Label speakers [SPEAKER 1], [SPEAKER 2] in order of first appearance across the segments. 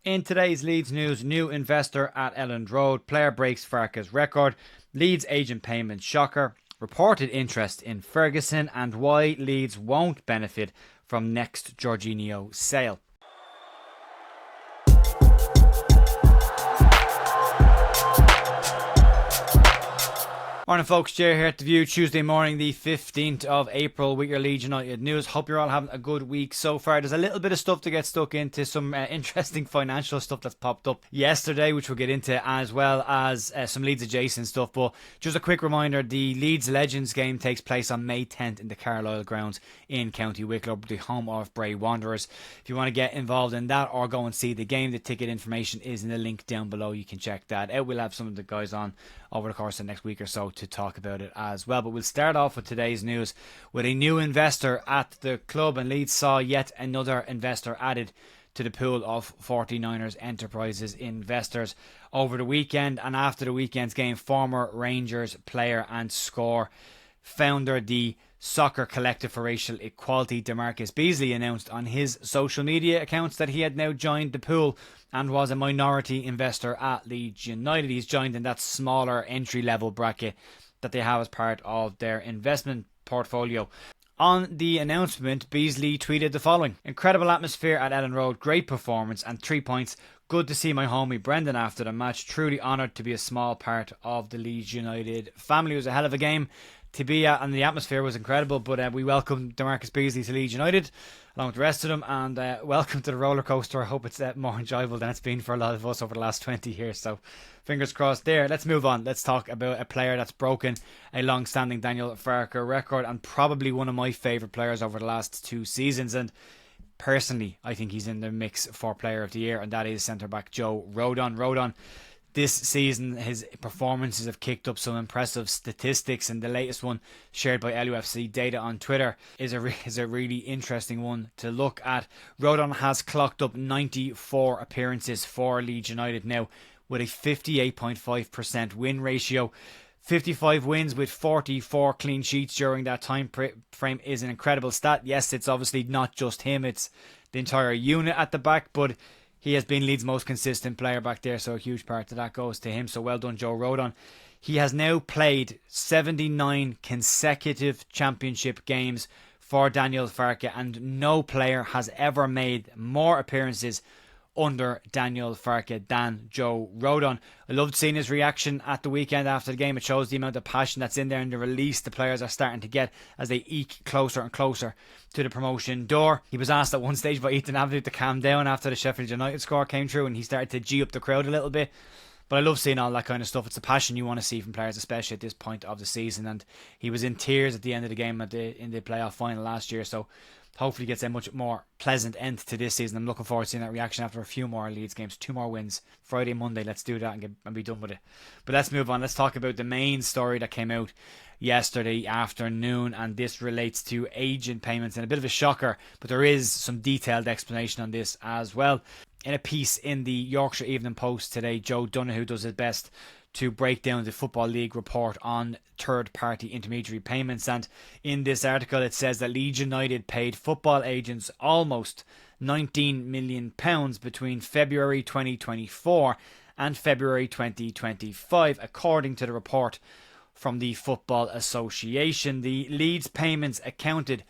[SPEAKER 1] In today's Leeds news, new investor at Elland Road, player breaks Farke's record, Leeds agent payment shocker, reported interest in Ferguson, and why Leeds won't benefit from next Jorginho sale. Morning folks, Jay here at The View, Tuesday morning the 15th of April with your Leeds United news. Hope you're all having a good week so far. There's a little bit of stuff to get stuck into, some interesting financial stuff that's popped up yesterday, which we'll get into, as well as some Leeds adjacent stuff. But just a quick reminder, the Leeds Legends game takes place on May 10th in the Carlisle grounds in County Wicklow, the home of Bray Wanderers. If you want to get involved in that or go and see the game, the ticket information is in the link down below. You can check that out. We'll have some of the guys on over the course of the next week or so to talk about it as well. But we'll start off with today's news with a new investor at the club, and Leeds saw yet another investor added to the pool of 49ers Enterprises investors over the weekend. And after the weekend's game, former Rangers player and score founder the Soccer Collective for Racial Equality, Demarcus Beasley, announced on his social media accounts that he had now joined the pool and was a minority investor at Leeds United. He's joined in that smaller entry-level bracket that they have as part of their investment portfolio. On the announcement, Beasley tweeted the following: "Incredible atmosphere at Elland Road, great performance and 3 points. Good to see my homie Brendan after the match. Truly honoured to be a small part of the Leeds United family." It was a hell of a game to be at, and the atmosphere was incredible. But we welcome Demarcus Beasley to Leeds United along with the rest of them, and welcome to the roller coaster. I hope it's more enjoyable than it's been for a lot of us over the last 20 years, so fingers crossed there. Let's move on. Let's talk about a player that's broken a long-standing Daniel Farke record, and probably one of my favourite players over the last 2 seasons, and personally I think he's in the mix for player of the year, and that is centre-back Joe Rodon. Rodon, this season, his performances have kicked up some impressive statistics, and the latest one shared by LUFC Data on Twitter is a really interesting one to look at. Rodon has clocked up 94 appearances for Leeds United now, with a 58.5% win ratio. 55 wins with 44 clean sheets during that time frame is an incredible stat. Yes, it's obviously not just him, it's the entire unit at the back, but he has been Leeds' most consistent player back there, so a huge part of that goes to him. So well done, Joe Rodon. He has now played 79 consecutive championship games for Daniel Farke, and no player has ever made more appearances under Daniel Farke than Joe Rodon. I loved seeing his reaction at the weekend after the game. It shows the amount of passion that's in there and the release the players are starting to get as they eke closer and closer to the promotion door. He was asked at one stage by Ethan Avenue to calm down after the Sheffield United score came through, and he started to G up the crowd a little bit. But I love seeing all that kind of stuff. It's the passion you want to see from players, especially at this point of the season. And he was in tears at the end of the game in the playoff final last year, so hopefully gets a much more pleasant end to this season. I'm looking forward to seeing that reaction after a few more Leeds games. 2 more wins. Friday, Monday. Let's do that and be done with it. But let's move on. Let's talk about the main story that came out yesterday afternoon, and this relates to agent payments, and a bit of a shocker, but there is some detailed explanation on this as well. In a piece in the Yorkshire Evening Post today, Joe Donoghue does his best to break down the Football League report on third-party intermediary payments, and in this article it says that Leeds United paid football agents almost £19 million between February 2024 and February 2025, according to the report from the Football Association. The Leeds payments accounted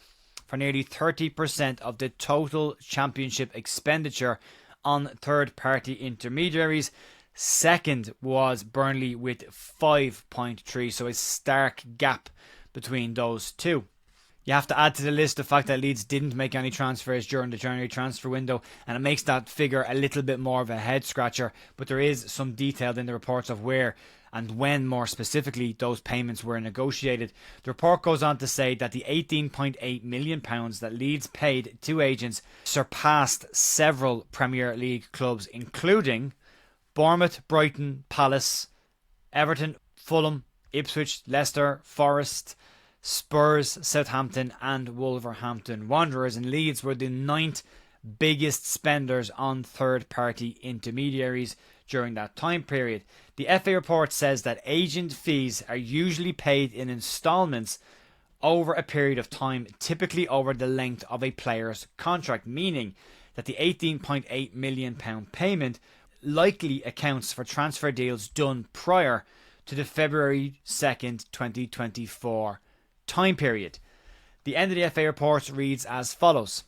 [SPEAKER 1] for nearly 30% of the total championship expenditure on third-party intermediaries. Second was Burnley with 5.3, so a stark gap between those two. You have to add to the list the fact that Leeds didn't make any transfers during the January transfer window, and it makes that figure a little bit more of a head scratcher, but there is some detail in the reports of where and when, more specifically, those payments were negotiated. The report goes on to say that the £18.8 million that Leeds paid to agents surpassed several Premier League clubs, including Bournemouth, Brighton, Palace, Everton, Fulham, Ipswich, Leicester, Forest, Spurs, Southampton and Wolverhampton Wanderers. And Leeds were the 9th biggest spenders on third-party intermediaries during that time period. The FA report says that agent fees are usually paid in instalments over a period of time, typically over the length of a player's contract, meaning that the £18.8 million payment likely accounts for transfer deals done prior to the February 2nd, 2024 time period. The end of the FA report reads as follows.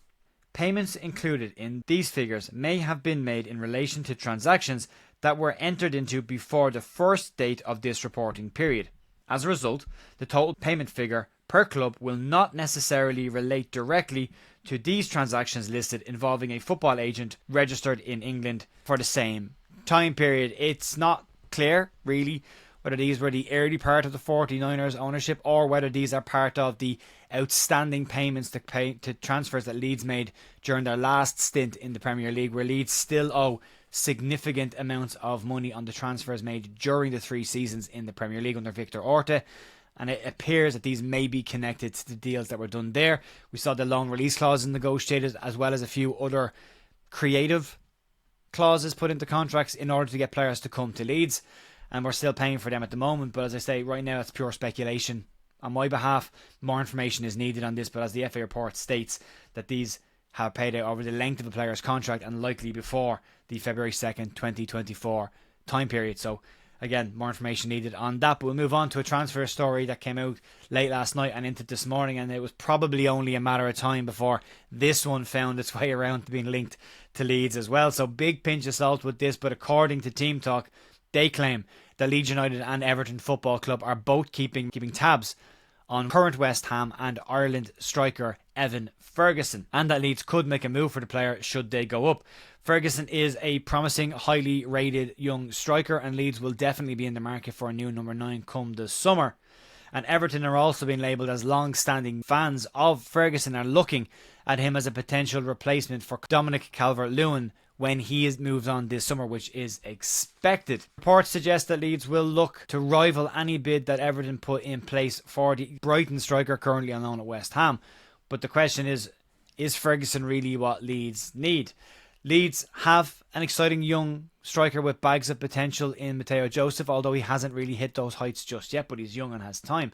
[SPEAKER 1] Payments included in these figures may have been made in relation to transactions that were entered into before the first date of this reporting period. As a result, the total payment figure per club will not necessarily relate directly to these transactions listed involving a football agent registered in England for the same time period. It's not clear, really, whether these were the early part of the 49ers ownership or whether these are part of the outstanding payments to transfers that Leeds made during their last stint in the Premier League, where Leeds still owe significant amounts of money on the transfers made during the 3 seasons in the Premier League under Victor Orta. And it appears that these may be connected to the deals that were done there. We saw the loan release clauses negotiated, as well as a few other creative clauses put into contracts in order to get players to come to Leeds. And we're still paying for them at the moment. But as I say, right now it's pure speculation. On my behalf, more information is needed on this. But as the FA report states, that these have paid out over the length of a player's contract and likely before the February 2nd, 2024 time period. So again, more information needed on that. But we'll move on to a transfer story that came out late last night and into this morning. And it was probably only a matter of time before this one found its way around to being linked to Leeds as well. So big pinch of salt with this. But according to Team Talk, they claim that Leeds United and Everton Football Club are both keeping tabs on current West Ham and Ireland striker Evan Ferguson, and that Leeds could make a move for the player should they go up. Ferguson is a promising, highly rated young striker, and Leeds will definitely be in the market for a new number 9 come the summer. And Everton are also being labelled as long-standing fans of Ferguson, are looking at him as a potential replacement for Dominic Calvert-Lewin when he is moved on this summer, which is expected. Reports suggest that Leeds will look to rival any bid that Everton put in place for the Brighton striker currently on loan at West Ham. But the question is Ferguson really what Leeds need? Leeds have an exciting young striker with bags of potential in Mateo Joseph, although he hasn't really hit those heights just yet, but he's young and has time.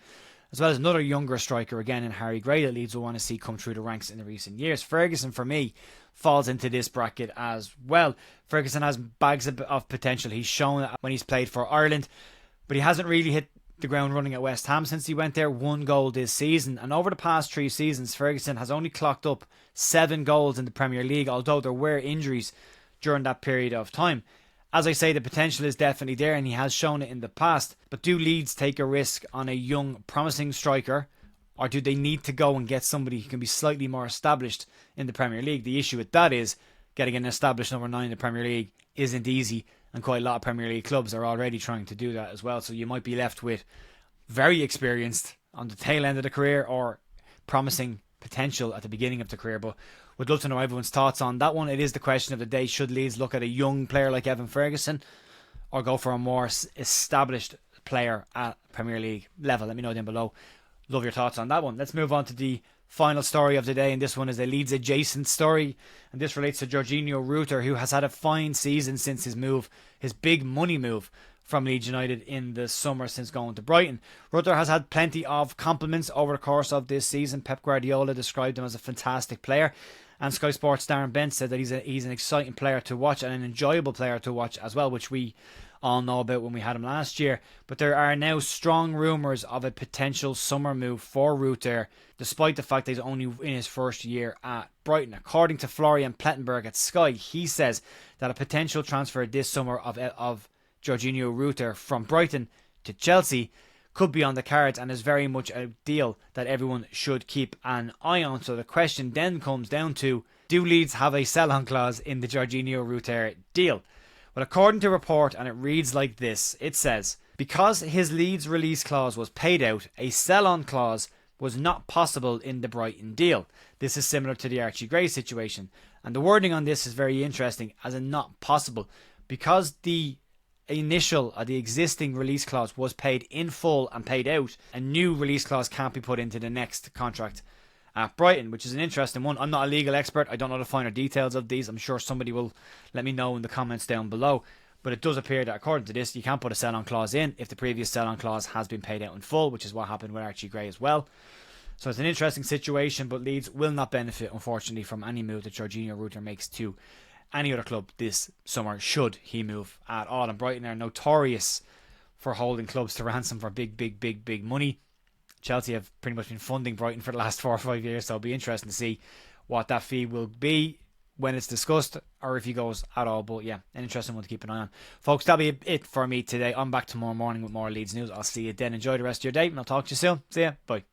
[SPEAKER 1] As well as another younger striker again in Harry Gray that Leeds will want to see come through the ranks in the recent years. Ferguson, for me, falls into this bracket as well. Ferguson has bags of potential. He's shown that when he's played for Ireland, but he hasn't really hit the ground running at West Ham since he went there. 1 goal this season, and over the past 3 seasons Ferguson has only clocked up 7 goals in the Premier League, although there were injuries during that period of time. As I say, the potential is definitely there and he has shown it in the past, but do Leeds take a risk on a young promising striker, or do they need to go and get somebody who can be slightly more established in the Premier League? The issue with that is getting an established number 9 in the Premier League isn't easy, and quite a lot of Premier League clubs are already trying to do that as well. So you might be left with very experienced on the tail end of the career or promising potential at the beginning of the career. But would love to know everyone's thoughts on that one. It is the question of the day. Should Leeds look at a young player like Evan Ferguson or go for a more established player at Premier League level? Let me know down below. Love your thoughts on that one. Let's move on to the final story of the day, and this one is a Leeds adjacent story, and this relates to Jorginho Rutter, who has had a fine season since his big money move from Leeds United in the summer since going to Brighton. Rutter has had plenty of compliments over the course of this season. Pep Guardiola described him as a fantastic player, and Sky Sports' Darren Bent said that he's an exciting player to watch and an enjoyable player to watch as well, which we all know about when we had him last year. But there are now strong rumours of a potential summer move for Rutter, despite the fact that he's only in his first year at Brighton. According to Florian Plettenberg at Sky, he says that a potential transfer this summer of Jorginho Rutter from Brighton to Chelsea could be on the cards and is very much a deal that everyone should keep an eye on. So the question then comes down to, do Leeds have a sell-on clause in the Jorginho Rutter deal? Well, according to a report, and it reads like this, it says, because his Leeds release clause was paid out, a sell-on clause was not possible in the Brighton deal. This is similar to the Archie Gray situation. And the wording on this is very interesting, as in not possible, because the existing release clause was paid in full and paid out, a new release clause can't be put into the next contract at Brighton, which is an interesting one. I'm not a legal expert. I don't know the finer details of these. I'm sure somebody will let me know in the comments down below. But it does appear that according to this, you can't put a sell-on clause in if the previous sell-on clause has been paid out in full, which is what happened with Archie Gray as well. So it's an interesting situation, but Leeds will not benefit, unfortunately, from any move that Jorginho Rutter makes to any other club this summer, should he move at all. And Brighton are notorious for holding clubs to ransom for big money. Chelsea have pretty much been funding Brighton for the last 4 or 5 years, so it'll be interesting to see what that fee will be when it's discussed, or if he goes at all. But yeah, an interesting one to keep an eye on. Folks, that'll be it for me today. I'm back tomorrow morning with more Leeds news. I'll see you then. Enjoy the rest of your day, and I'll talk to you soon. See ya. Bye.